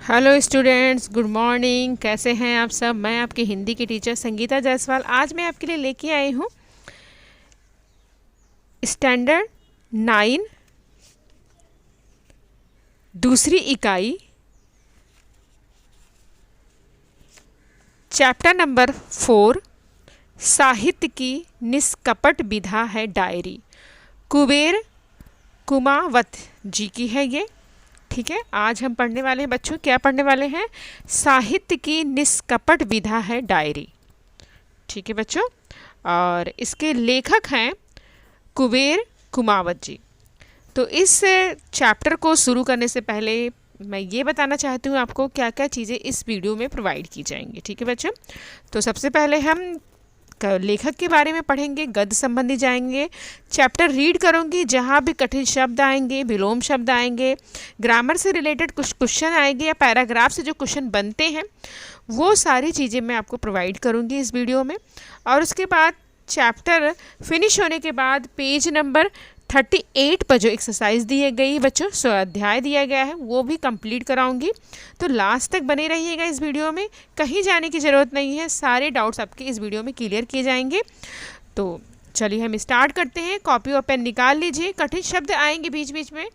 Hello students, good morning. कैसे हैं आप सब? मैं आपकी हिंदी की टीचर संगीता जायसवाल। आज मैं आपके लिए लेके आई हूँ स्टैंडर्ड 9 दूसरी इकाई चैप्टर नंबर 4 साहित्य की निष्कपट विधा है डायरी। कुबेर कुमावत जी की है ये। ठीक है, आज हम पढ़ने वाले हैं बच्चों, क्या पढ़ने वाले हैं? साहित्य की निष्कपट विधा है डायरी। ठीक है बच्चों, और इसके लेखक हैं कुबेर कुमावत जी। तो इस चैप्टर को शुरू करने से पहले मैं ये बताना चाहती हूँ आपको क्या क्या चीज़ें इस वीडियो में प्रोवाइड की जाएंगी। ठीक है बच्चों, तो सबसे पहले हम लेखक के बारे में पढ़ेंगे, गद्य संबंधी जाएंगे, चैप्टर रीड करूंगी, जहाँ भी कठिन शब्द आएंगे, विलोम शब्द आएंगे, ग्रामर से रिलेटेड कुछ क्वेश्चन आएंगे या पैराग्राफ से जो क्वेश्चन बनते हैं वो सारी चीज़ें मैं आपको प्रोवाइड करूंगी इस वीडियो में। और उसके बाद चैप्टर फिनिश होने के बाद पेज नंबर 38 पर जो एक्सरसाइज दी गई बच्चों, स्वाध्याय दिया गया है, वो भी कंप्लीट कराऊंगी। तो लास्ट तक बने रहिएगा इस वीडियो में, कहीं जाने की ज़रूरत नहीं है, सारे डाउट्स आपके इस वीडियो में क्लियर किए जाएंगे। तो चलिए हम स्टार्ट करते हैं। कॉपी और पेन निकाल लीजिए, कठिन शब्द आएंगे बीच बीच में,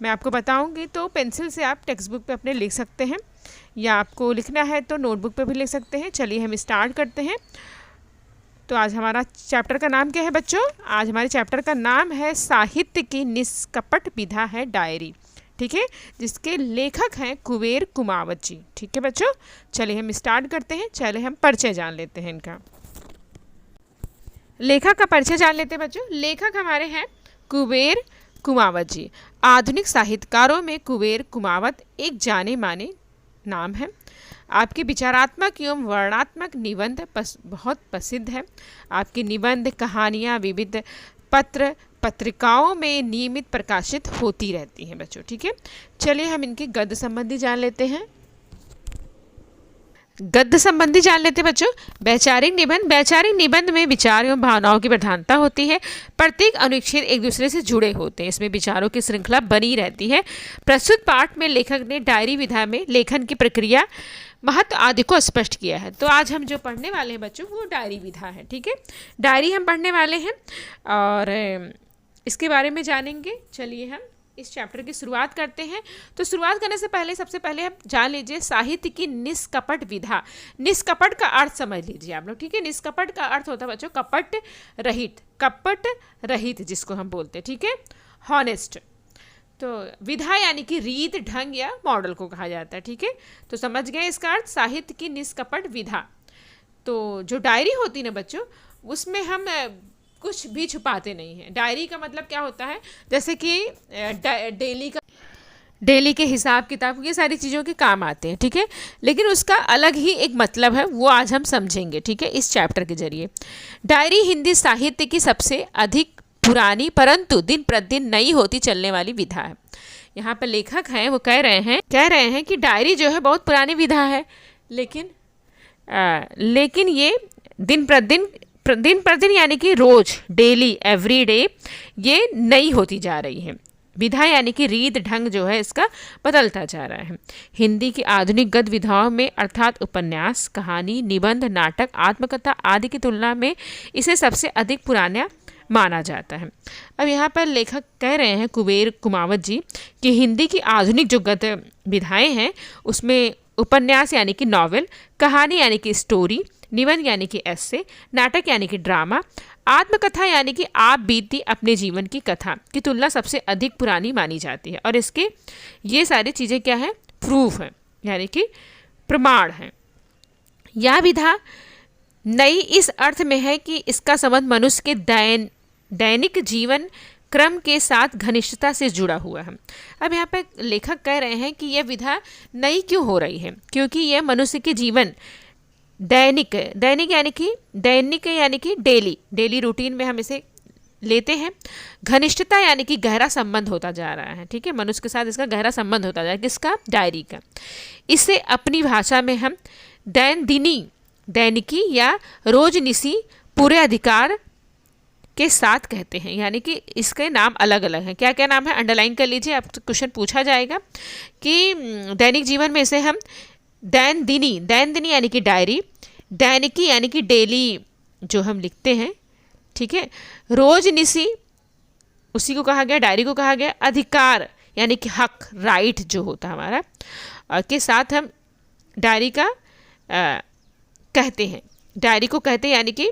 मैं आपको बताऊँगी, तो पेंसिल से आप टेक्स्ट बुक पर अपने लिख सकते हैं या आपको लिखना है तो नोटबुक पर भी लिख सकते हैं। चलिए हम स्टार्ट करते हैं। तो आज हमारा चैप्टर का नाम क्या है बच्चों? आज हमारे चैप्टर का नाम है साहित्य की निष्कपट विधा है डायरी। ठीक है, जिसके लेखक हैं कुबेर कुमावत जी। ठीक है बच्चों, चलिए हम स्टार्ट करते हैं। चलिए हम परिचय जान लेते हैं इनका। लेखक का परिचय जान लेते हैं बच्चों। लेखक हमारे हैं कुबेर कुमावत जी। आधुनिक साहित्यकारों में कुबेर कुमावत एक जाने माने नाम है। आपके विचारात्मक एवं वर्णनात्मक निबंध बहुत प्रसिद्ध है। आपके निबंध, कहानियाँ विविध पत्र पत्रिकाओं में नियमित प्रकाशित होती रहती हैं बच्चों। ठीक है, चलिए हम इनके गद्य संबंधी जान लेते हैं। गद्य संबंधी जान लेते हैं बच्चों। वैचारिक निबंध। वैचारिक निबंध में विचार एवं भावनाओं की प्रधानता होती है। प्रत्येक अनुच्छेद एक दूसरे से जुड़े होते हैं, इसमें विचारों की श्रृंखला बनी रहती है। प्रस्तुत पाठ में लेखक ने डायरी विधा में लेखन की प्रक्रिया, महत्व आदि को स्पष्ट किया है। तो आज हम जो पढ़ने वाले हैं बच्चों वो डायरी विधा है। ठीक है, डायरी हम पढ़ने वाले हैं और इसके बारे में जानेंगे। चलिए हम इस चैप्टर की शुरुआत करते हैं। तो शुरुआत करने से पहले सबसे पहले आप जान लीजिए साहित्य की निष्कपट विधा। निष्कपट का अर्थ समझ लीजिए आप लोग। ठीक है, निष्कपट का अर्थ होता है बच्चों कपट रहित, कपट रहित जिसको हम बोलते हैं। ठीक है, हॉनेस्ट। तो विधा यानी कि रीत, ढंग या मॉडल को कहा जाता है। ठीक है, तो समझ गए इसका अर्थ, साहित्य की निष्कपट विधा। तो जो डायरी होती है ना बच्चों, उसमें हम कुछ भी छुपाते नहीं हैं। डायरी का मतलब क्या होता है, जैसे कि डेली के हिसाब किताब, ये सारी चीज़ों के काम आते हैं। ठीक है, लेकिन उसका अलग ही एक मतलब है, वो आज हम समझेंगे। ठीक है, इस चैप्टर के जरिए। डायरी हिंदी साहित्य की सबसे अधिक पुरानी परंतु दिन प्रतिदिन नई होती चलने वाली विधा है। यहाँ पर लेखक हैं वो कह रहे हैं कि डायरी जो है बहुत पुरानी विधा है, लेकिन ये दिन प्रतिदिन यानी कि रोज, डेली, एवरीडे, ये नई होती जा रही है। विधा यानी कि रीत, ढंग जो है इसका बदलता जा रहा है। हिंदी की आधुनिक गद्य विधाओं में अर्थात उपन्यास, कहानी, निबंध, नाटक, आत्मकथा आदि की तुलना में इसे सबसे अधिक पुराना माना जाता है। अब यहाँ पर लेखक कह रहे हैं कुबेर कुमावत जी कि हिंदी की आधुनिक जो गद्य विधाएं हैं उसमें उपन्यास यानी कि नॉवेल, कहानी यानी कि स्टोरी, निबंध यानी कि एस्से, नाटक यानी कि ड्रामा, आत्मकथा यानी कि आप बीती अपने जीवन की कथा की तुलना सबसे अधिक पुरानी मानी जाती है। और इसके ये सारी चीज़ें क्या है? प्रूफ है, यानी कि प्रमाण है। यह विधा नई इस अर्थ में है कि इसका संबंध मनुष्य के दैनिक जीवन क्रम के साथ घनिष्ठता से जुड़ा हुआ है। अब यहाँ पर लेखक कह रहे हैं कि यह विधा नई क्यों हो रही है, क्योंकि यह मनुष्य के जीवन दैनिक यानी कि डेली रूटीन में हम इसे लेते हैं। घनिष्ठता यानी कि गहरा संबंध होता जा रहा है। ठीक है, मनुष्य के साथ इसका गहरा संबंध होता जा रहा है। किसका? डायरी का। इसे अपनी भाषा में हम दैनिकी या रोजनिशी पूरे अधिकार के साथ कहते हैं, यानी कि इसके नाम अलग अलग हैं। क्या क्या नाम है, अंडरलाइन कर लीजिए, आप क्वेश्चन पूछा जाएगा कि दैनिक जीवन में इसे हम दैनंदिनी, दैनंदिनी यानी कि डायरी, दैनिकी यानी कि डेली जो हम लिखते हैं, ठीक है, रोजनिसी उसी को कहा गया, डायरी को कहा गया, अधिकार यानी कि हक, राइट जो होता है हमारा, और के साथ हम डायरी का कहते हैं, डायरी को कहते हैं यानी कि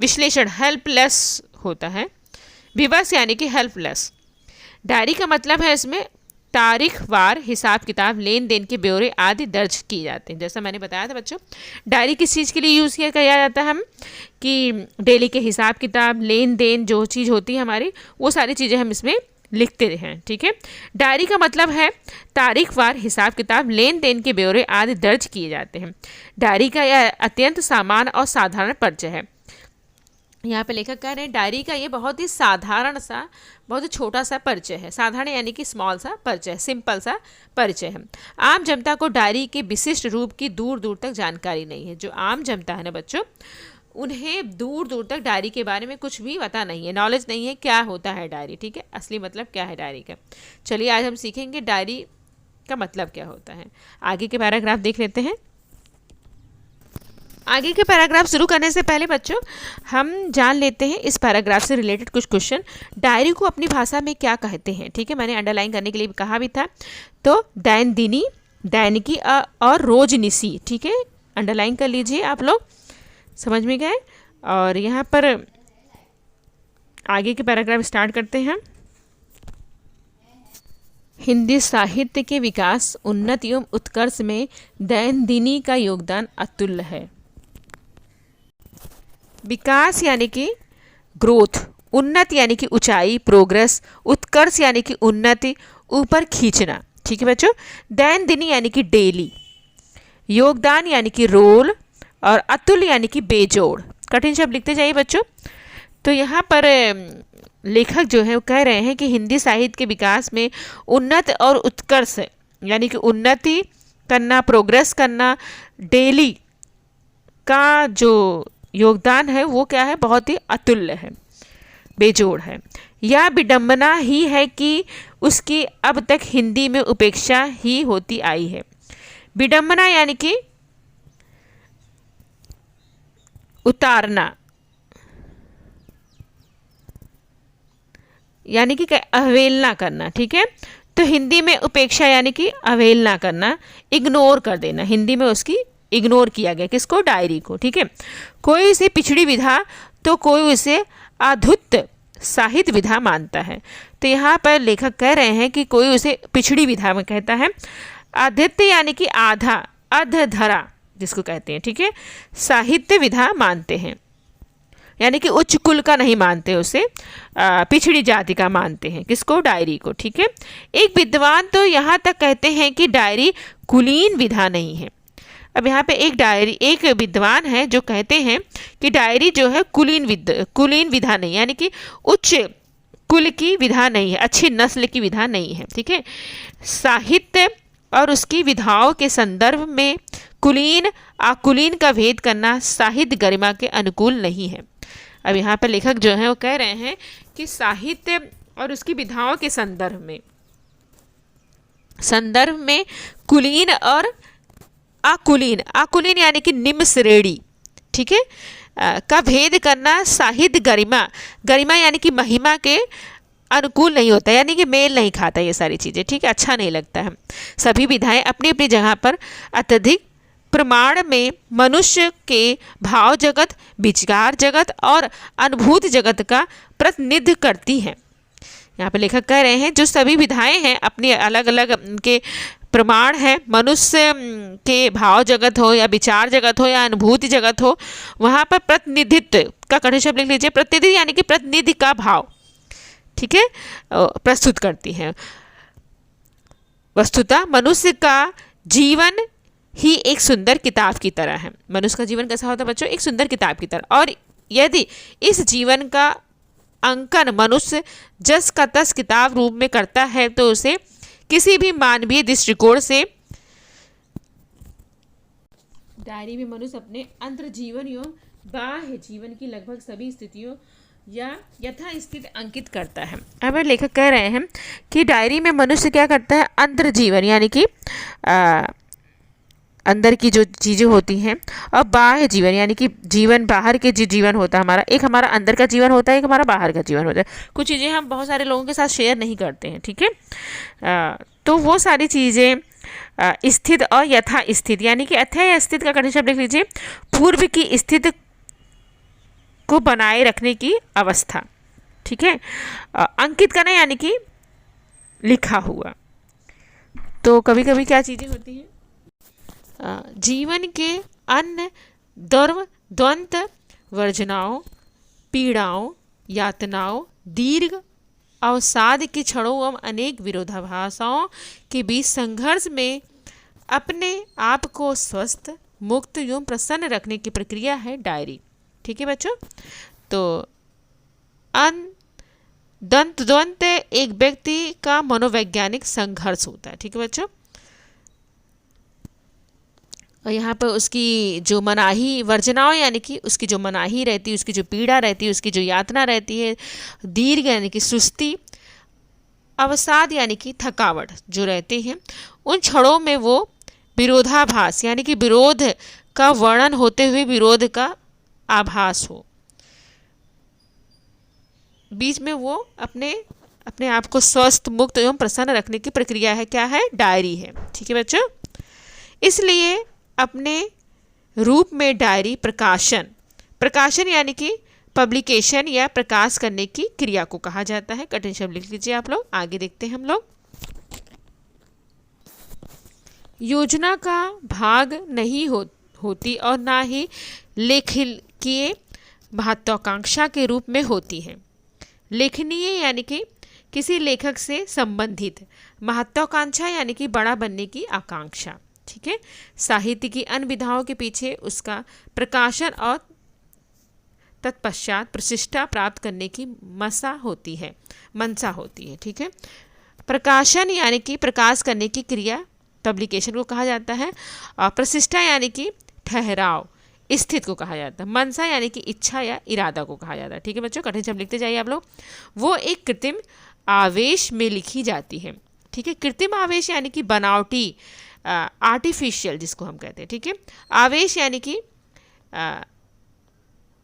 विश्लेषण, हेल्पलेस होता है, विवश यानी कि हेल्पलेस। डायरी का मतलब है इसमें तारीख वार हिसाब किताब, लेन देन के ब्यौरे आदि दर्ज किए जाते हैं। जैसा मैंने बताया था बच्चों, डायरी किस चीज़ के लिए यूज़ किया जाता है हम, कि डेली के हिसाब किताब, लेन देन जो चीज़ होती है हमारी, वो सारी चीज़ें हम इसमें लिखते हैं, ठीक है। डायरी का मतलब है तारीख वार हिसाब किताब, लेन देन के ब्यौरे आदि दर्ज किए जाते हैं। डायरी का यह अत्यंत सामान्य और साधारण परिचय है। यहाँ पे लेखक कह रहे हैं डायरी का ये बहुत ही साधारण सा, बहुत ही छोटा सा परिचय है। साधारण यानी कि स्मॉल सा परिचय, सिंपल सा परिचय है। आम जनता को डायरी के विशिष्ट रूप की दूर दूर तक जानकारी नहीं है। जो आम जनता है ना बच्चों, उन्हें दूर दूर तक डायरी के बारे में कुछ भी पता नहीं है, नॉलेज नहीं है क्या होता है डायरी, ठीक है, असली मतलब क्या है डायरी का। चलिए आज हम सीखेंगे डायरी का मतलब क्या होता है। आगे के पैराग्राफ देख लेते हैं। आगे के पैराग्राफ शुरू करने से पहले बच्चों हम जान लेते हैं इस पैराग्राफ से रिलेटेड कुछ क्वेश्चन। डायरी को अपनी भाषा में क्या कहते हैं, ठीक है, मैंने अंडरलाइन करने के लिए कहा भी था। तो दैनंदिनी, दैनिकी और रोजनिसी, ठीक है, अंडरलाइन कर लीजिए आप लोग, समझ में गए। और यहाँ पर आगे के पैराग्राफ स्टार्ट करते हैं। हिंदी साहित्य के विकास, उन्नति एवं उत्कर्ष में दैनंदिनी का योगदान अतुल्य है। विकास यानी कि ग्रोथ, उन्नति यानी कि ऊंचाई, प्रोग्रेस, उत्कर्ष यानी कि उन्नति, ऊपर खींचना, ठीक है बच्चों। दैनंदिनी यानी कि डेली, योगदान यानी कि रोल, और अतुल्य यानी कि बेजोड़। कठिन शब्द लिखते जाइए बच्चों। तो यहाँ पर लेखक जो है वो कह रहे हैं कि हिंदी साहित्य के विकास में उन्नत और उत्कर्ष यानी कि उन्नति करना, प्रोग्रेस करना, डेली का जो योगदान है वो क्या है, बहुत ही अतुल्य है, बेजोड़ है। यह विडंबना ही है कि उसकी अब तक हिंदी में उपेक्षा ही होती आई है। विडंबना यानी कि उतारना, यानी कि अवहेलना करना, ठीक है। तो हिंदी में उपेक्षा यानी कि अवहेलना करना, इग्नोर कर देना, हिंदी में उसकी इग्नोर किया गया, किसको, डायरी को, ठीक है। कोई इसे पिछड़ी विधा तो कोई इसे अद्भुत साहित्य विधा मानता है। तो यहाँ पर लेखक कह रहे हैं कि कोई उसे पिछड़ी विधा में कहता है, आदित्य यानी कि आधा, अधधरा जिसको कहते हैं, ठीक है, साहित्य विधा मानते हैं, यानी कि उच्च कुल का नहीं मानते उसे, पिछड़ी जाति का मानते हैं, किसको, डायरी को, ठीक है। एक विद्वान तो यहाँ तक कहते हैं कि डायरी कुलीन विधा नहीं है। अब यहाँ पे एक विद्वान है जो कहते हैं कि डायरी जो है कुलीन विधा नहीं, यानी कि उच्च कुल की विधा नहीं है, अच्छी नस्ल की विधा नहीं है, ठीक है। साहित्य और उसकी विधाओं के संदर्भ में कुलीन आकुलीन का भेद करना साहित्य गरिमा के अनुकूल नहीं है। अब यहाँ पर लेखक जो है वो कह रहे हैं कि साहित्य और उसकी विधाओं के संदर्भ में कुलीन और आकुलीन यानी कि निम्न श्रेणी, ठीक है, का भेद करना साहित्य गरिमा यानी कि महिमा के अनुकूल नहीं होता, यानी कि मेल नहीं खाता ये सारी चीज़ें, ठीक है, अच्छा नहीं लगता है। सभी विधाएं अपनी अपनी जगह पर अत्यधिक प्रमाण में मनुष्य के भाव जगत, विचार जगत और अनुभूत जगत का प्रतिनिधित्व करती हैं। यहाँ पर लेखक कह रहे हैं जो सभी विधाएं हैं अपनी अलग अलग उनके प्रमाण है, मनुष्य के भाव जगत हो या विचार जगत हो या अनुभूति जगत हो, वहाँ पर प्रतिनिधित्व का कठिन शब्द लिख लीजिए, प्रतिनिधि यानी कि प्रतिनिधि का भाव, ठीक है, प्रस्तुत करती हैं। वस्तुतः मनुष्य का जीवन ही एक सुंदर किताब की तरह है। मनुष्य का जीवन कैसा होता है बच्चों, एक सुंदर किताब की तरह, और यदि इस जीवन का अंकन मनुष्य जस का तस किताब रूप में करता है तो उसे किसी भी मानवीय दृष्टिकोण से डायरी में मनुष्य अपने अंतर जीवन एवं बाह्य जीवन की लगभग सभी स्थितियों या यथास्थिति अंकित करता है। अब लेखक कह रहे हैं कि डायरी में मनुष्य क्या करता है, अंतर जीवन यानी कि अंदर की जो चीज़ें होती हैं, और बाह्य जीवन यानी कि जीवन बाहर के जो जीवन होता है हमारा, एक हमारा अंदर का जीवन होता है, एक हमारा बाहर का जीवन होता है। कुछ चीज़ें हम बहुत सारे लोगों के साथ शेयर नहीं करते हैं, ठीक है। तो वो सारी चीज़ें स्थित और यथा स्थित यानी कि अथय या स्थित का कठिन शब्द लिख लीजिए, पूर्व की स्थिति को बनाए रखने की अवस्था, ठीक है। अंकित करना यानी कि लिखा हुआ। तो कभी कभी क्या चीज़ें होती हैं, जीवन के अन्य द्वंद्व वर्जनाओं, पीड़ाओं, यातनाओं, दीर्घ अवसाद के क्षणों एवं अनेक विरोधाभासों के बीच संघर्ष में अपने आप को स्वस्थ, मुक्त एवं प्रसन्न रखने की प्रक्रिया है डायरी, ठीक है बच्चों। तो द्वंद्व एक व्यक्ति का मनोवैज्ञानिक संघर्ष होता है, ठीक है बच्चों। और यहाँ पर उसकी जो मनाही वर्जनाओं यानी कि उसकी जो मनाही रहती है, उसकी जो पीड़ा रहती है, उसकी जो यातना रहती है, दीर्घ यानी कि सुस्ती, अवसाद यानी कि थकावट जो रहते हैं, उन क्षणों में वो विरोधाभास यानी कि विरोध का वर्णन होते हुए विरोध का आभास हो, बीच में वो अपने आप को स्वस्थ, मुक्त एवं प्रसन्न रखने की प्रक्रिया है, क्या है, डायरी है, ठीक है बच्चों। इसलिए अपने रूप में डायरी प्रकाशन यानी कि पब्लिकेशन या प्रकाश करने की क्रिया को कहा जाता है। कठिन शब्द लिख लीजिए आप लोग, आगे देखते हैं हम लोग। योजना का भाग नहीं होती और ना ही लेखकीय महत्वाकांक्षा के रूप में होती है। लेखनीय यानी कि किसी लेखक से संबंधित, महत्वाकांक्षा यानी कि बड़ा बनने की आकांक्षा, ठीक है। साहित्य की अन्य विधाओं के पीछे उसका प्रकाशन और तत्पश्चात प्रतिष्ठा प्राप्त करने की मनसा होती है, ठीक है। प्रकाशन यानी कि प्रकाश करने की क्रिया पब्लिकेशन को कहा जाता है, और प्रतिष्ठा यानी कि ठहराव, स्थित को कहा जाता है। मनसा यानी कि इच्छा या इरादा को कहा जाता है, ठीक है बच्चों। कठिन शब्द लिखते जाइए आप लोग। वो एक कृत्रिम आवेश में लिखी जाती है, ठीक है। कृत्रिम आवेश यानी कि बनावटी, आर्टिफिशियल जिसको हम कहते हैं, ठीक है। आवेश यानी कि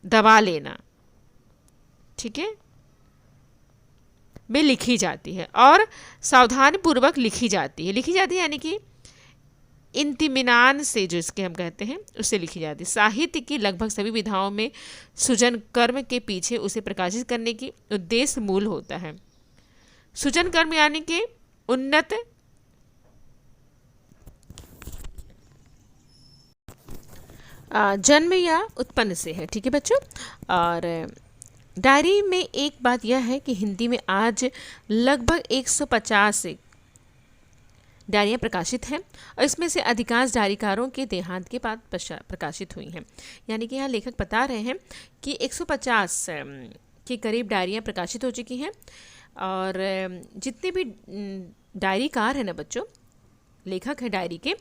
दबा लेना, ठीक है, में लिखी जाती है और सावधानीपूर्वक लिखी जाती है यानी कि इत्मीनान से, जो इसके हम कहते हैं, उससे लिखी जाती है। साहित्य की लगभग सभी विधाओं में सृजन कर्म के पीछे उसे प्रकाशित करने की उद्देश्य मूल होता है। सृजन कर्म यानी कि उन्नत जन्म या उत्पन्न से है, ठीक है बच्चों। और डायरी में एक बात यह है कि हिंदी में आज लगभग 150 डायरियाँ प्रकाशित हैं, और इसमें से अधिकांश डायरीकारों के देहांत के बाद प्रकाशित हुई हैं। यानी कि यहाँ लेखक बता रहे हैं कि 150 के करीब डायरियाँ प्रकाशित हो चुकी हैं, और जितने भी डायरीकार हैं ना बच्चों, लेखक हैं डायरी के,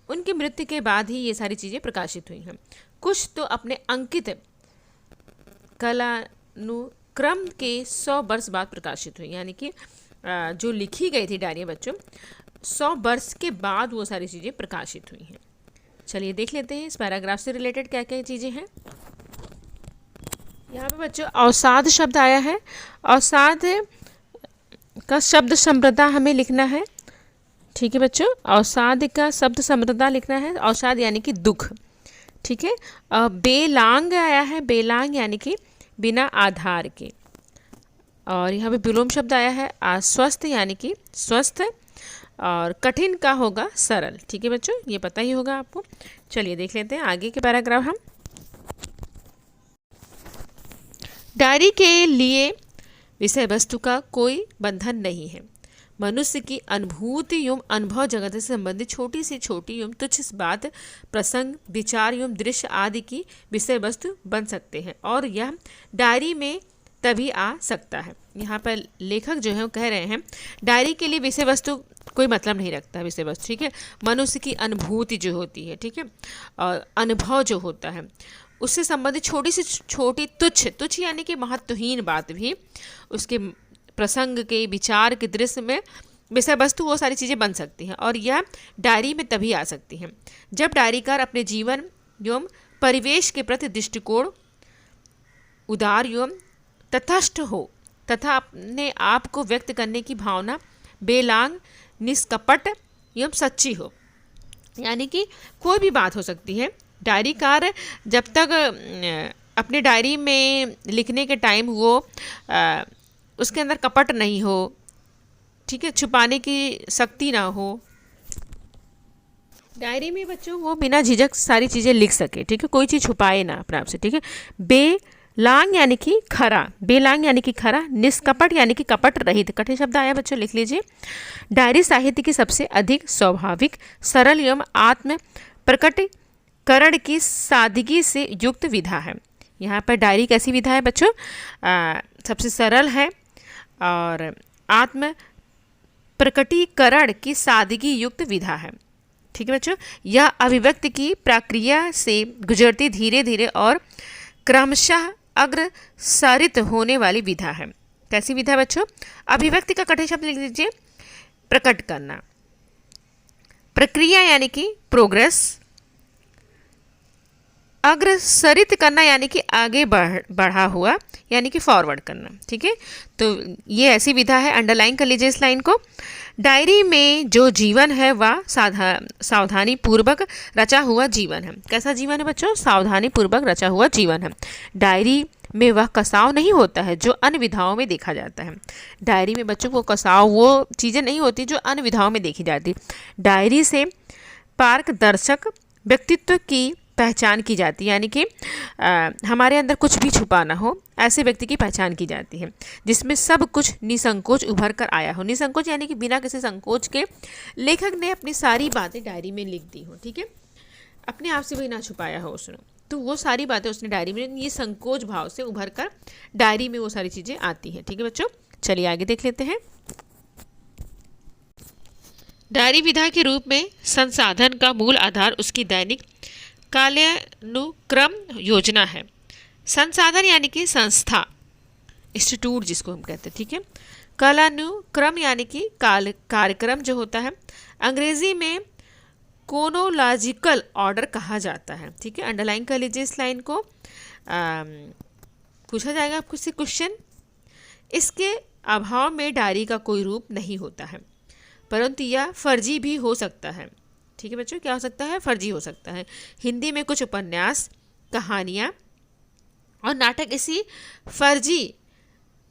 उनकी मृत्यु के बाद ही ये सारी चीज़ें प्रकाशित हुई हैं। कुछ तो अपने अंकित कलानुक्रम के 100 वर्ष बाद प्रकाशित हुई, यानी कि जो लिखी गई थी डायरियाँ बच्चों, 100 वर्ष के बाद वो सारी चीज़ें प्रकाशित हुई हैं। चलिए देख लेते हैं इस पैराग्राफ से रिलेटेड क्या क्या चीज़ें हैं। यहाँ पे बच्चों अवसाद शब्द आया है। अवसाद का शब्द समृद्धा हमें लिखना है, ठीक है बच्चों। अवसाद का शब्द समृद्धा लिखना है। अवसाद यानी कि दुख, ठीक है। बेलांग आया है, बेलांग यानी कि बिना आधार के। और यहाँ पे विलोम शब्द आया है अस्वस्थ यानी कि स्वस्थ, और कठिन का होगा सरल, ठीक है बच्चों, ये पता ही होगा आपको। चलिए देख लेते हैं आगे के पैराग्राफ हम। डायरी के लिए विषय वस्तु का कोई बंधन नहीं है। मनुष्य की अनुभूति एवं अनुभव जगत से संबंधित छोटी से छोटी एवं तुच्छ बात, प्रसंग, विचार एवं दृश्य आदि की विषय वस्तु बन सकते हैं, और यह डायरी में तभी आ सकता है। यहाँ पर लेखक जो है वो कह रहे हैं डायरी के लिए विषय वस्तु कोई मतलब नहीं रखता है, विषय वस्तु, ठीक है। मनुष्य की अनुभूति जो होती है, ठीक है, और अनुभव जो होता है उससे संबंधित छोटी से छोटी तुच्छ यानी कि महत्वहीन बात भी उसके प्रसंग के विचार के दृश्य में विषय वस्तु वो सारी चीज़ें बन सकती हैं और यह डायरी में तभी आ सकती हैं जब डायरीकार अपने जीवन एवं परिवेश के प्रति दृष्टिकोण उदार एवं तटस्थ हो तथा अपने आप को व्यक्त करने की भावना बेलांग निष्कपट एवं सच्ची हो। यानी कि कोई भी बात हो सकती है। डायरीकार जब तक अपने डायरी में लिखने के टाइम वो उसके अंदर कपट नहीं हो, ठीक है, छुपाने की शक्ति ना हो, डायरी में बच्चों वो बिना झिझक सारी चीज़ें लिख सके, ठीक है, कोई चीज़ छुपाए ना अपने आप से, ठीक है। बेलांग यानी कि खरा, बेलांग यानी कि खरा, निष्कपट यानी कि कपट रहित। कठिन शब्द आया बच्चों, लिख लीजिए। डायरी साहित्य की सबसे अधिक स्वाभाविक, सरल एवं आत्म प्रकटीकरण की सादगी से युक्त विधा है। यहाँ पर डायरी कैसी विधा है बच्चों? सबसे सरल है और आत्म प्रकटीकरण की सादगी युक्त विधा है, ठीक है बच्चों। यह अभिव्यक्ति की प्रक्रिया से गुजरती धीरे धीरे और क्रमशः अग्रसरित होने वाली विधा है। कैसी विधा बच्चों? अभिव्यक्ति का कठिन शब्द लिख लीजिए, प्रकट करना। प्रक्रिया यानी कि प्रोग्रेस। अग्रसरित करना यानी कि आगे बढ़ा हुआ यानी कि फॉरवर्ड करना, ठीक है। तो ये ऐसी विधा है, अंडरलाइन कर लीजिए इस लाइन को। डायरी में जो जीवन है वह सावधानी पूर्वक रचा हुआ जीवन है। कैसा जीवन है बच्चों? सावधानी पूर्वक रचा हुआ जीवन है। डायरी में वह कसाव नहीं होता है जो अन्य विधाओं में देखा जाता है। डायरी में बच्चों वो कसाव, वो चीज़ें नहीं होती जो अन्य विधाओं में देखी जाती। डायरी से पारदर्शक व्यक्तित्व की पहचान की जाती है, यानी कि हमारे अंदर कुछ भी छुपा ना हो, ऐसे व्यक्ति की पहचान की जाती है जिसमें सब कुछ निसंकोच उभर कर आया हो। निसंकोच यानी कि बिना किसी संकोच के लेखक ने अपनी सारी बातें डायरी में लिख दी हो, ठीक है, अपने आप से वही ना छुपाया हो उसने, तो वो सारी बातें उसने डायरी में ये संकोच भाव से उभर कर डायरी में वो सारी चीज़ें आती हैं, ठीक है बच्चों। चलिए आगे देख लेते हैं। डायरी विधा के रूप में संसाधन का मूल आधार उसकी दैनिक कालानुक्रम योजना है। संसाधन यानी कि संस्था, इंस्टीट्यूट जिसको हम कहते हैं, ठीक है। कालानुक्रम यानी कि कार्यक्रम जो होता है, अंग्रेजी में क्रोनोलॉजिकल ऑर्डर कहा जाता है, ठीक है। अंडरलाइन कर लीजिए इस लाइन को। पूछा जाएगा आपको से क्वेश्चन। इसके अभाव में डायरी का कोई रूप नहीं होता है, परंतु यह फर्जी भी हो सकता है, ठीक है बच्चों। क्या हो सकता है? फर्जी हो सकता है। हिंदी में कुछ उपन्यास, कहानियाँ और नाटक इसी फर्जी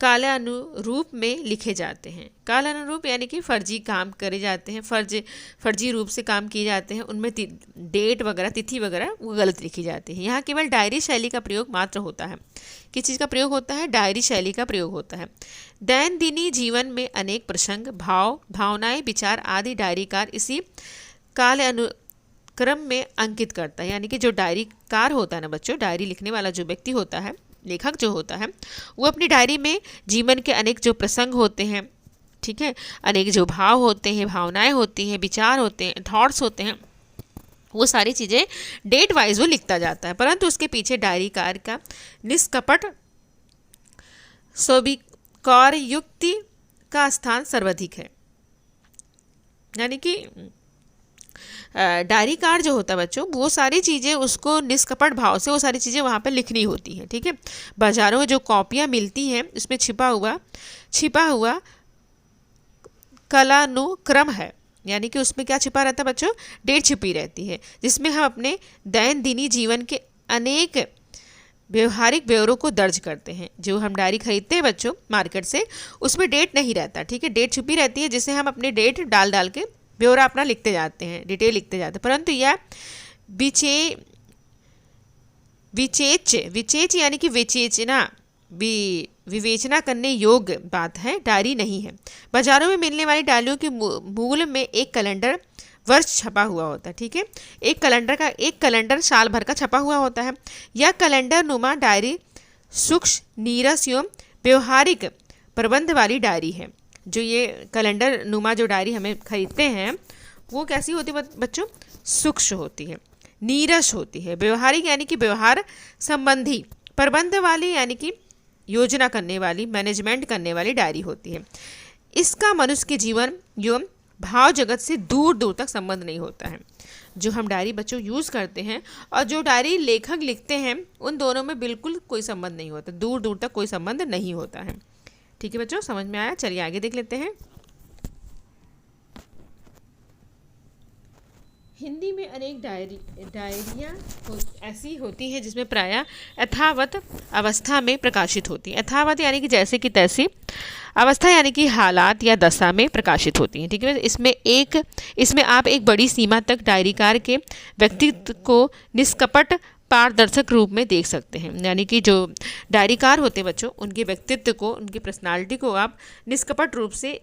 कालानुरूप में लिखे जाते हैं। कालानुरूप यानी कि फर्जी काम करे जाते हैं, फर्जी रूप से काम किए जाते हैं, उनमें डेट वगैरह, तिथि वगैरह वो गलत लिखी जाती है। यहाँ केवल डायरी शैली का प्रयोग मात्र होता है। किस चीज़ का प्रयोग होता है? डायरी शैली का प्रयोग होता है। दैनंदिनी जीवन में अनेक प्रसंग, भावनाएं, विचार आदि डायरीकार इसी काल अनुक्रम में अंकित करता है। यानी कि जो डायरीकार होता है ना बच्चों, डायरी लिखने वाला जो व्यक्ति होता है, लेखक जो होता है, वो अपनी डायरी में जीवन के अनेक जो प्रसंग होते हैं, ठीक है, अनेक जो भाव होते हैं, भावनाएं होती हैं, विचार होते हैं, थॉट्स होते हैं, वो सारी चीज़ें डेट वाइज वो लिखता जाता है। परंतु उसके पीछे डायरीकार का निष्कपट स्वीकार युक्ति का स्थान सर्वाधिक है। यानी कि डायरीकार जो होता है बच्चों, वो सारी चीज़ें उसको निष्कपट भाव से वो सारी चीज़ें वहाँ पर लिखनी होती हैं, ठीक है। बाज़ारों में जो कॉपियाँ मिलती हैं उसमें छिपा हुआ कालानुक्रम है। यानी कि उसमें क्या छिपा रहता है बच्चों? डेट छिपी रहती है, जिसमें हम अपने दैनंदिनी जीवन के अनेक व्यवहारिक ब्यौरों को दर्ज करते हैं। जो हम डायरी खरीदते हैं बच्चों मार्केट से, उसमें डेट नहीं रहता, ठीक है, डेट छुपी रहती है, जिससे हम अपने डेट डाल के ब्यौरा अपना लिखते जाते हैं, डिटेल लिखते जाते हैं। परंतु यह विचेच यानी कि विवेचना करने योग्य बात है, डायरी नहीं है। बाजारों में मिलने वाली डायरियों के मूल में एक कैलेंडर वर्ष छपा हुआ होता है, ठीक है। एक कैलेंडर साल भर का छपा हुआ होता है। यह कैलेंडर नुमा डायरी सूक्ष्म, नीरस एवं व्यवहारिक प्रबंध वाली डायरी है। जो ये कैलेंडर नुमा जो डायरी हमें खरीदते हैं वो कैसी होती है बच्चों? सूक्ष्म होती है। नीरस होती है। व्यवहारिक यानी कि व्यवहार संबंधी, प्रबंध वाली यानी कि योजना करने वाली, मैनेजमेंट करने वाली डायरी होती है। इसका मनुष्य के जीवन एवं भाव जगत से दूर दूर तक संबंध नहीं होता है। जो हम डायरी बच्चों यूज़ करते हैं और जो डायरी लेखक लिखते हैं, उन दोनों में बिल्कुल कोई संबंध नहीं होता, दूर दूर तक कोई संबंध नहीं होता है। ठीक है बच्चों, समझ में आया? चलिए आगे देख लेते हैं। हिंदी में अनेक डायरियाँ ऐसी होती हैं जिसमें प्रायः यथावत अवस्था में प्रकाशित होती हैं। यथावत यानी कि जैसे कि तैसी, अवस्था यानी कि हालात या दशा में प्रकाशित होती हैं। ठीक है, इसमें आप एक बड़ी सीमा तक डायरीकार के व्यक्तित्व को निष्कपट पारदर्शक रूप में देख सकते हैं। यानी कि जो डायरीकार होते हैं बच्चों, उनके व्यक्तित्व को, उनकी पर्सनालिटी को आप निष्कपट रूप से,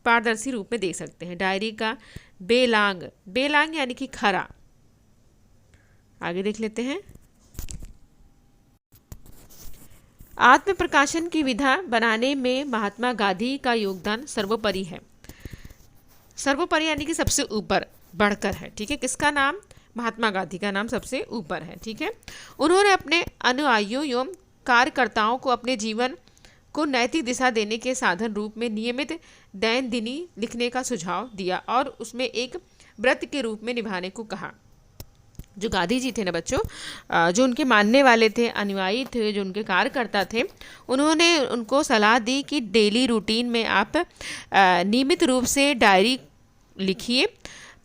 पारदर्शी रूप में देख सकते हैं। डायरी का बेलांग यानी कि खरा। आगे देख लेते हैं। आत्म प्रकाशन की विधा बनाने में महात्मा गांधी का योगदान सर्वोपरि है। सर्वोपरि यानी कि सबसे ऊपर बढ़कर है। ठीक है, किसका नाम? महात्मा गांधी का नाम सबसे ऊपर है। ठीक है, उन्होंने अपने अनुयायियों एवं कार्यकर्ताओं को अपने जीवन को नैतिक दिशा देने के साधन रूप में नियमित दैनंदिनी लिखने का सुझाव दिया और उसमें एक व्रत के रूप में निभाने को कहा। जो गांधी जी थे ना बच्चों, जो उनके मानने वाले थे, अनुयायी थे, जो उनके कार्यकर्ता थे, उन्होंने उनको सलाह दी कि डेली रूटीन में आप नियमित रूप से डायरी लिखिए।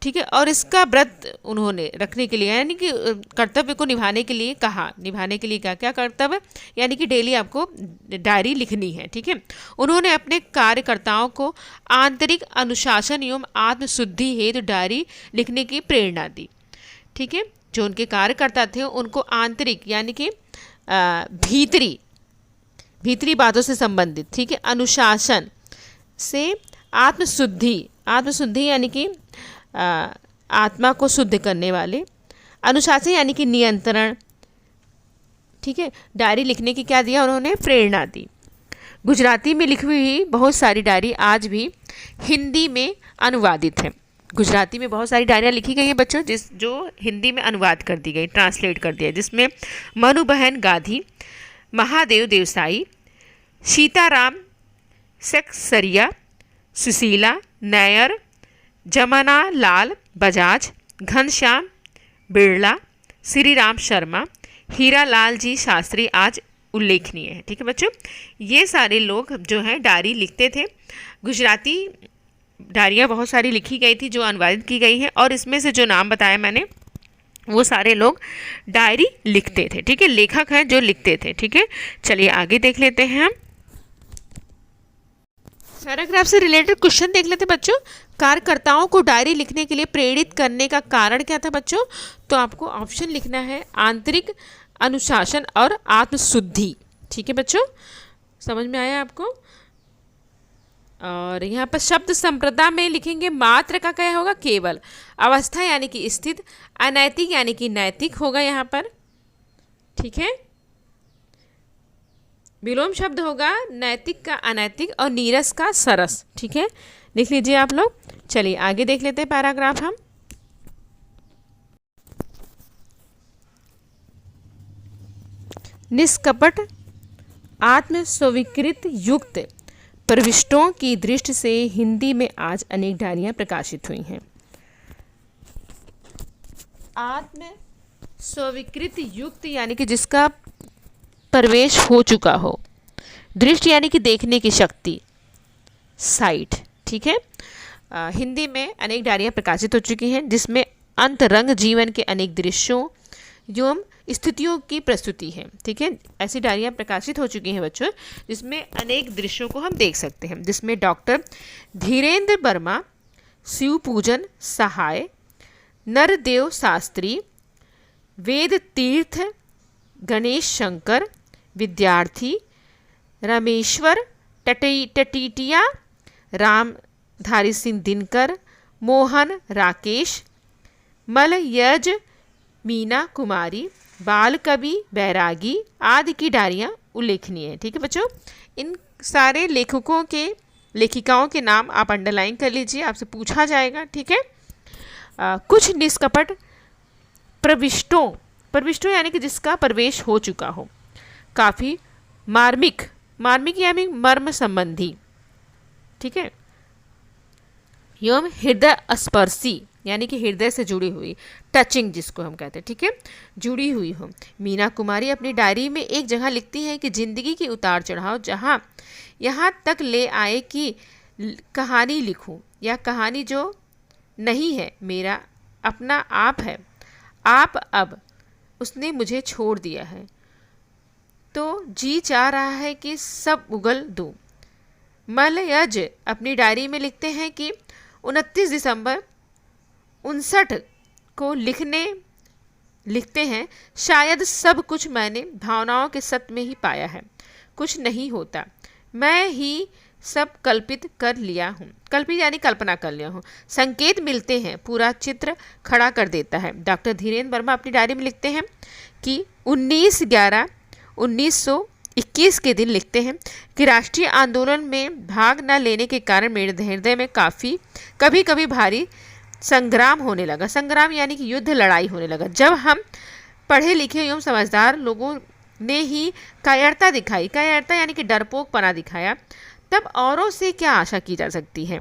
ठीक है, और इसका व्रत उन्होंने रखने के लिए, यानी कि कर्तव्य को निभाने के लिए कहा। निभाने के लिए क्या कर्तव्य? यानी कि डेली आपको डायरी लिखनी है। ठीक है, उन्होंने अपने कार्यकर्ताओं को आंतरिक अनुशासन एवं आत्मशुद्धि हेतु डायरी लिखने की प्रेरणा दी। ठीक है, जो उनके कार्यकर्ता थे उनको आंतरिक यानी कि भीतरी बातों से संबंधित, ठीक है, अनुशासन से आत्मशुद्धि यानी कि आत्मा को शुद्ध करने वाले, अनुशासन यानी कि नियंत्रण। ठीक है, डायरी लिखने की क्या दिया उन्होंने? प्रेरणा दी। गुजराती में लिखी हुई बहुत सारी डायरी आज भी हिंदी में अनुवादित है। गुजराती में बहुत सारी डायरियाँ लिखी गई हैं बच्चों, जो हिंदी में अनुवाद कर दी गई, ट्रांसलेट कर दिया, जिसमें मनुबहन गांधी, महादेव देवसाई, सीताराम सेक्सरिया, सुशीला नैयर, जमना लाल बजाज, घनश्याम बिरला, श्री राम शर्मा, हीरा लाल जी शास्त्री आज उल्लेखनीय है। ठीक है बच्चों, ये सारे लोग जो हैं डायरी लिखते थे। गुजराती डायरियाँ बहुत सारी लिखी गई थी जो अनुवादित की गई हैं, और इसमें से जो नाम बताया मैंने वो सारे लोग डायरी लिखते थे। ठीक है, लेखक हैं जो लिखते थे। ठीक है, चलिए आगे देख लेते हैं हम। पैराग्राफ से रिलेटेड क्वेश्चन देख लेते हैं बच्चों। कार्यकर्ताओं को डायरी लिखने के लिए प्रेरित करने का कारण क्या था बच्चों? तो आपको ऑप्शन लिखना है आंतरिक अनुशासन और आत्मशुद्धि। ठीक है बच्चों, समझ में आया आपको? और यहाँ पर शब्द संप्रदा में लिखेंगे मात्र का क्या होगा? केवल। अवस्था यानी कि स्थित, अनैतिक यानी कि नैतिक होगा यहाँ पर। ठीक है, विलोम शब्द होगा नैतिक का अनैतिक और नीरस का सरस। ठीक है, लिख लीजिए आप लोग। चलिए आगे देख लेते हैं पैराग्राफ हम। निष्कपट आत्म स्वीकृत युक्त प्रविष्टों की दृष्टि से हिंदी में आज अनेक डायरियां प्रकाशित हुई हैं। आत्म स्वीकृत युक्त यानी कि जिसका प्रवेश हो चुका हो, दृष्टि यानी कि देखने की शक्ति, साइट। ठीक है, हिंदी में अनेक डायरियां प्रकाशित हो चुकी हैं जिसमें अंतरंग जीवन के अनेक दृश्यों एवं स्थितियों की प्रस्तुति है। ठीक है, ऐसी डायरियां प्रकाशित हो चुकी हैं बच्चों जिसमें अनेक दृश्यों को हम देख सकते हैं, जिसमें डॉक्टर धीरेन्द्र वर्मा, शिव पूजन सहाय, नरदेव शास्त्री, वेद तीर्थ, गणेश शंकर, विद्यार्थी, रामेश्वर टटीटिया, रामधारी सिंह दिनकर, मोहन राकेश, मलयज मीना कुमारी, बाल कवि बैरागी आदि की डायरियाँ उल्लेखनीय है। ठीक है बच्चों, इन सारे लेखकों के लेखिकाओं के नाम आप अंडरलाइन कर लीजिए, आपसे पूछा जाएगा। ठीक है, कुछ निष्कपट प्रविष्टों, प्रविष्टों यानी कि जिसका प्रवेश हो चुका हो। काफ़ी मार्मिक, मार्मिक यानी मर्म संबंधी, ठीक है। एवं हृदय स्पर्शी यानी कि हृदय से जुड़ी हुई, टचिंग जिसको हम कहते हैं, ठीक है, जुड़ी हुई हो। मीना कुमारी अपनी डायरी में एक जगह लिखती है कि जिंदगी की उतार चढ़ाव जहाँ यहाँ तक ले आए कि कहानी लिखूं, या कहानी जो नहीं है मेरा अपना आप है, आप अब उसने मुझे छोड़ दिया है, तो जी चाह रहा है कि सब उगल दूं। मलयज अपनी डायरी में लिखते हैं कि 29 दिसंबर 59 को लिखते हैं, शायद सब कुछ मैंने भावनाओं के सत में ही पाया है, कुछ नहीं होता, मैं ही सब कल्पित कर लिया हूँ। कल्पित यानी कल्पना कर लिया हूँ। संकेत मिलते हैं, पूरा चित्र खड़ा कर देता है। डॉक्टर धीरेन्द्र वर्मा अपनी डायरी में लिखते हैं कि 19/11/1921 के दिन लिखते हैं कि राष्ट्रीय आंदोलन में भाग न लेने के कारण मेरे हृदय में कभी कभी भारी संग्राम होने लगा। संग्राम यानी कि युद्ध, लड़ाई होने लगा। जब हम पढ़े लिखे एवं समझदार लोगों ने ही कायरता दिखाई, कायरता यानी कि डरपोकपना दिखाया, तब औरों से क्या आशा की जा सकती है।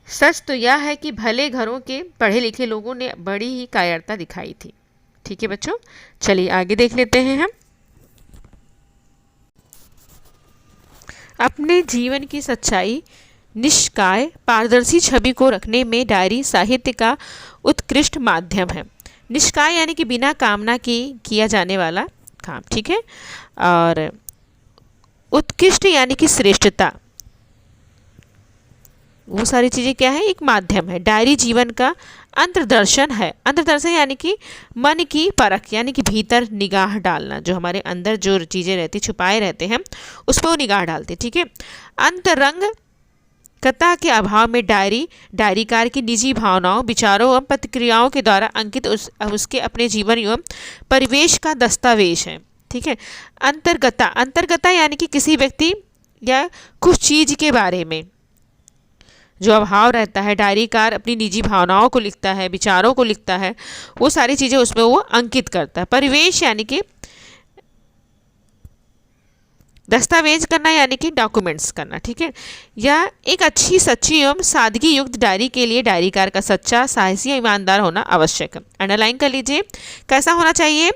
सच तो यह है कि भले घरों के पढ़े लिखे लोगों ने बड़ी ही कायरता दिखाई थी। ठीक है बच्चों, चलिए आगे देख लेते हैं हम। अपने जीवन की सच्चाई, निष्काय पारदर्शी छवि को रखने में डायरी साहित्य का उत्कृष्ट माध्यम है। निष्काय यानी कि बिना कामना की किया जाने वाला काम, ठीक है। और उत्कृष्ट यानी कि श्रेष्ठता, वो सारी चीज़ें क्या है, एक माध्यम है। डायरी जीवन का अंतर्दर्शन है। अंतर्दर्शन यानी कि मन की परख, यानी कि भीतर निगाह डालना, जो हमारे अंदर जो चीज़ें रहती छुपाए रहते हैं उस पर वो निगाह डालते, ठीक है। अंतरंगता के अभाव में डायरीकार की निजी भावनाओं, विचारों एवं प्रतिक्रियाओं के द्वारा अंकित उसके अपने जीवन एवं परिवेश का दस्तावेज है, ठीक है। अंतर्गता यानी कि किसी व्यक्ति या कुछ चीज़ के बारे में जो अभाव रहता है, डायरीकार अपनी निजी भावनाओं को लिखता है, विचारों को लिखता है, वो सारी चीज़ें उसमें वो अंकित करता है। परिवेश यानी कि दस्तावेज करना, यानी कि डॉक्यूमेंट्स करना, ठीक है। या एक अच्छी, सच्ची एवं सादगी युक्त डायरी के लिए डायरीकार का सच्चा, साहसी या ईमानदार होना आवश्यक है। अंडरलाइन कर लीजिए, कैसा होना चाहिए,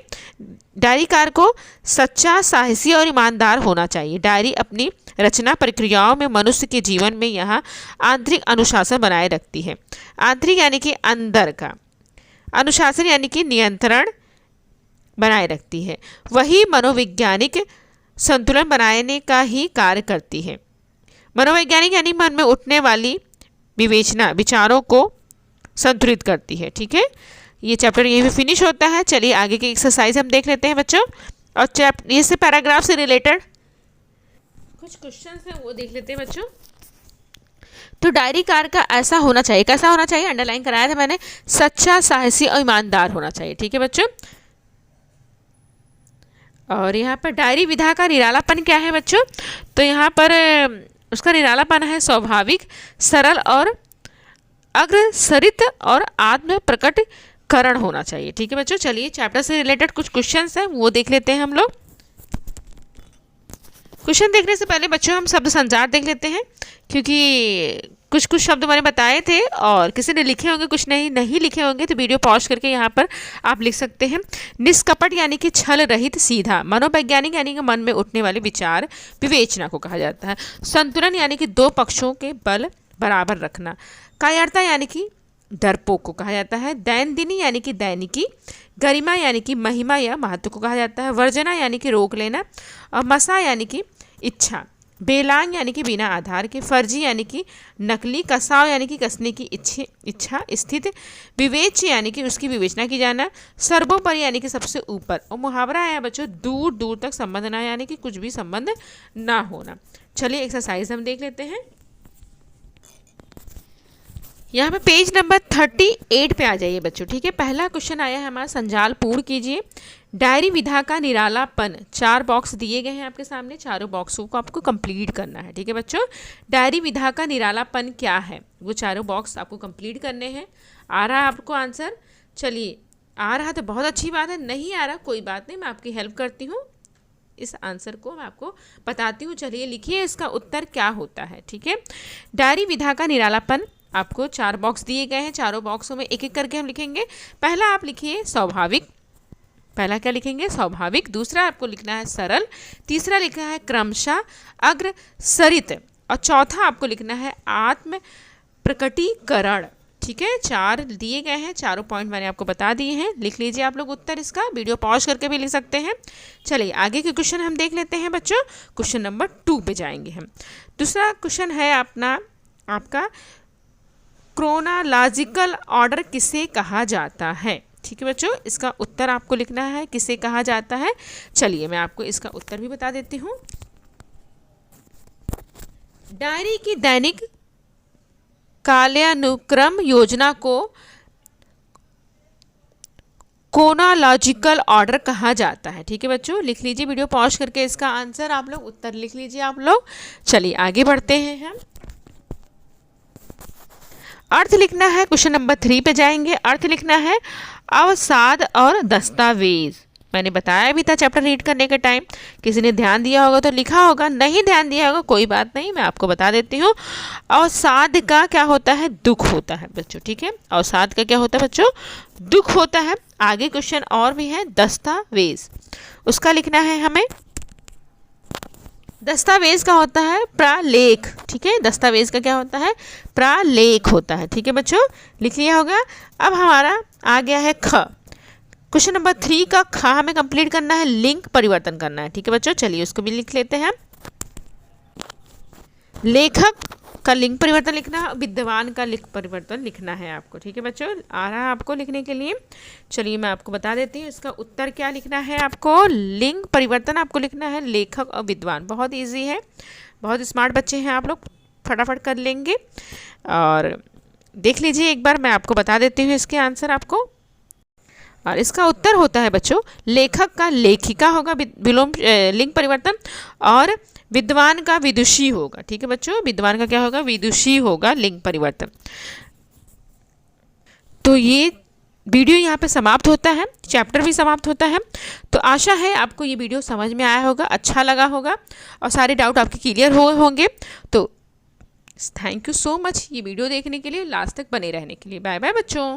डायरीकार को सच्चा, साहसी और ईमानदार होना चाहिए। डायरी अपनी रचना प्रक्रियाओं में मनुष्य के जीवन में यहाँ आंतरिक अनुशासन बनाए रखती है। आंतरिक यानी कि अंदर का, अनुशासन यानी कि नियंत्रण बनाए रखती है। वही मनोवैज्ञानिक संतुलन बनाने का ही कार्य करती है। मनोवैज्ञानिक यानी मन में उठने वाली विवेचना, विचारों को संतुलित करती है, ठीक है। ये चैप्टर यहीं पे फिनिश होता है। चलिए आगे की एक्सरसाइज हम देख लेते हैं बच्चों, और ये से पैराग्राफ से रिलेटेड कुछ क्वेश्चंस हैं वो देख लेते हैं बच्चों। तो डायरीकार का ऐसा होना चाहिए, कैसा होना चाहिए, अंडरलाइन कराया था मैंने, सच्चा, साहसी और ईमानदार होना चाहिए, ठीक है बच्चों। और यहाँ पर डायरी विधा का निरालापन क्या है बच्चों, तो यहाँ पर उसका निरालापन है स्वाभाविक, सरल और अग्रसरित और आत्म प्रकटीकरण होना चाहिए, ठीक है बच्चों। चलिए चैप्टर से रिलेटेड कुछ क्वेश्चंस हैं वो देख लेते हैं हम लोग। क्वेश्चन देखने से पहले बच्चों हम शब्द संचार देख लेते हैं, क्योंकि कुछ शब्द मैंने बताए थे और किसी ने लिखे होंगे, कुछ नहीं लिखे होंगे, तो वीडियो पॉज करके यहाँ पर आप लिख सकते हैं। निष्कपट यानी कि छल रहित, सीधा। मनोवैज्ञानिक यानी कि मन में उठने वाले विचार, विवेचना को कहा जाता है। संतुलन यानी कि दो पक्षों के बल बराबर रखना। कायरता यानी कि डरपोक को कहा जाता है। दैनंदिनी यानी कि दैनिकी। गरिमा यानी कि महिमा या महत्व को कहा जाता है। वर्जना यानी कि रोक लेना। और मसा यानी कि इच्छा। बेलांग यानी कि बिना आधार के। फर्जी यानी कि नकली। कसाव यानी कि कसने की इच्छा। स्थित। विवेच्य यानी कि उसकी विवेचना की जाना। सर्वोपरि यानी कि सबसे ऊपर। और मुहावरा है बच्चों, दूर दूर तक संबंध ना, यानी कि कुछ भी संबंध ना होना। चलिए एक्सरसाइज हम देख लेते हैं। यहाँ पे पेज नंबर 38 पे आ जाइए बच्चों, ठीक है। पहला क्वेश्चन आया है हमारा, संजाल पूर्ण कीजिए। डायरी विधा का निरालापन, 4 बॉक्स दिए गए हैं आपके सामने, चारों बॉक्सों को आपको कंप्लीट करना है, ठीक है बच्चों। डायरी विधा का निरालापन क्या है, वो चारों बॉक्स आपको कंप्लीट करने हैं। आ रहा है आपको आंसर, चलिए आ रहा तो बहुत अच्छी बात है, नहीं आ रहा कोई बात नहीं, मैं आपकी हेल्प करती हूँ, इस आंसर को मैं आपको बताती हूँ। चलिए लिखिए इसका उत्तर क्या होता है। ठीक है, डायरी विधा का निरालापन, आपको 4 बॉक्स दिए गए हैं, चारों बॉक्सों में एक एक करके हम लिखेंगे। पहला आप लिखिए स्वाभाविक, पहला क्या लिखेंगे? स्वाभाविक। दूसरा आपको लिखना है सरल, तीसरा लिखना है क्रमशः अग्रसरित, और चौथा आपको लिखना है आत्म प्रकटीकरण। ठीक है, 4 दिए गए हैं, चारों पॉइंट मैंने आपको बता दिए हैं। लिख लीजिए आप लोग उत्तर इसका, वीडियो पॉज करके भी लिख सकते हैं। चलिए आगे के क्वेश्चन हम देख लेते हैं बच्चों। क्वेश्चन नंबर 2 पे जाएंगे हम। दूसरा क्वेश्चन है आपका क्रोनोलॉजिकल ऑर्डर किसे कहा जाता है? ठीक है बच्चों, इसका उत्तर आपको लिखना है किसे कहा जाता है। चलिए मैं आपको इसका उत्तर भी बता देती हूँ। डायरी की दैनिक कालानुक्रम योजना को क्रोनोलॉजिकल ऑर्डर कहा जाता है। ठीक है बच्चों, लिख लीजिए, वीडियो पॉज करके इसका आंसर आप लोग, उत्तर लिख लीजिए आप लोग। चलिए आगे बढ़ते हैं हम। अर्थ लिखना है, क्वेश्चन नंबर 3 पे जाएंगे। अर्थ लिखना है अवसाद और दस्तावेज। मैंने बताया भी था चैप्टर रीड करने के टाइम, किसी ने ध्यान दिया होगा तो लिखा होगा, नहीं ध्यान दिया होगा कोई बात नहीं, मैं आपको बता देती हूँ। अवसाद का क्या होता है? दुख होता है बच्चों। ठीक है, अवसाद का क्या होता है बच्चों? दुख होता है। आगे क्वेश्चन और भी है, दस्तावेज, उसका लिखना है हमें, दस्तावेज का होता है प्रालेख। ठीक है, दस्तावेज का क्या होता है? प्रालेख होता है। ठीक है बच्चों, लिख लिया होगा। अब हमारा आ गया है ख। क्वेश्चन नंबर 3 का ख हमें कंप्लीट करना है, लिंग परिवर्तन करना है। ठीक है बच्चों, चलिए उसको भी लिख लेते हैं। लेखक का लिंग परिवर्तन लिखना है, विद्वान का लिंग परिवर्तन लिखना है आपको। ठीक है बच्चों, आ रहा है आपको लिखने के लिए। चलिए मैं आपको बता देती हूँ इसका उत्तर क्या लिखना है आपको। लिंग परिवर्तन आपको लिखना है लेखक और विद्वान। बहुत इजी है, बहुत स्मार्ट बच्चे हैं आप लोग, फटाफट कर लेंगे। और देख लीजिए एक बार, मैं आपको बता देती हूँ इसके आंसर आपको। और इसका उत्तर होता है बच्चों, लेखक का लेखिका होगा विलोम लिंग परिवर्तन, और विद्वान का विदुषी होगा। ठीक है बच्चों, विद्वान का क्या होगा? विदुषी होगा लिंग परिवर्तन। तो ये वीडियो यहाँ पे समाप्त होता है, चैप्टर भी समाप्त होता है। तो आशा है आपको ये वीडियो समझ में आया होगा, अच्छा लगा होगा, और सारे डाउट आपके क्लियर होंगे। तो थैंक यू सो मच ये वीडियो देखने के लिए, लास्ट तक बने रहने के लिए। बाय बाय बच्चों।